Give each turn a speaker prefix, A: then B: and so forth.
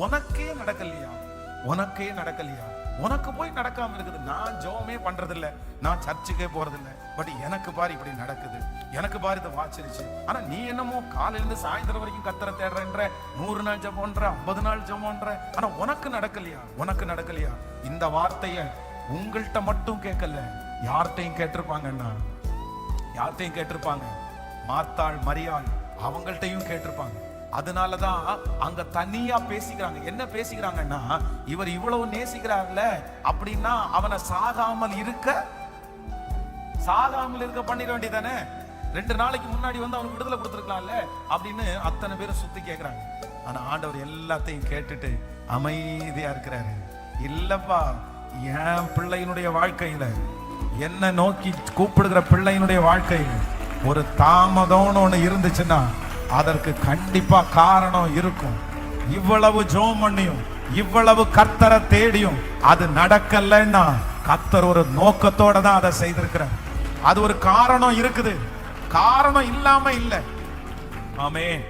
A: உனக்கே நடக்கலையா? உனக்கே நடக்கலையா? உனக்கு போய் நடக்காம இருக்குது. நான் ஜோமே பண்றது இல்ல, நான் சர்ச்சுக்கே போறது இல்ல, பட் எனக்கு பாரு இப்படி நடக்குது, எனக்கு பாரு இதை வாச்சிருச்சு. ஆனா நீ என்னமோ காலையில இருந்து சாயந்தரம் வரைக்கும் கத்தரை தேடுறன்ற, 100 நாள் ஜெபம்ன்ற, 50 நாள் ஜெபம்ன்ற, ஆனா உனக்கு நடக்கலையா? உனக்கு நடக்கலையா? இந்த வார்த்தைய உங்கள்கிட்ட மட்டும் கேட்கல, யார்கிட்டையும் கேட்டிருப்பாங்கன்னா, யார்கிட்டையும் கேட்டிருப்பாங்க. மார்த்தாள், மரியாள் அவங்கள்ட்டையும் கேட்டிருப்பாங்க. அதனாலதான் அங்க தனியா பேசிக்கிறாங்க. என்ன பேசிக்கிறாங்கன்னா, இவர் இவ்வளவு நேசிக்கிறார்ல அப்படின்னா அவனை சாகாமல் இருக்க பண்ணிட வேண்டியதானே. 2 நாளைக்கு முன்னாடி வந்து அவனுக்கு விடுதலை கொடுத்துருக்கலாம்ல அப்படின்னு அத்தனை பேரும் சுத்தி கேட்கிறாங்க. ஆனா ஆண்டவர் எல்லாத்தையும் கேட்டுட்டு அமைதியா இருக்கிறாரு. இல்லப்பா, என் பிள்ளையினுடைய வாழ்க்கையில, என்ன நோக்கி கூப்பிடுகிற பிள்ளையினுடைய வாழ்க்கையில ஒரு தாமதம்னு ஒண்ணு இருந்துச்சுன்னா அதற்கு கண்டிப்பா காரணம் இருக்கும். இவ்வளவு ஜெபம் பண்ணியும், இவ்வளவு கர்த்தரை தேடியும் அது நடக்கலன்னா கர்த்தர் ஒரு நோக்கத்தோட தான் அதை செய்திருக்கிறார். அது ஒரு காரணம் இருக்குது, காரணம் இல்லாம இல்லை. ஆமென்.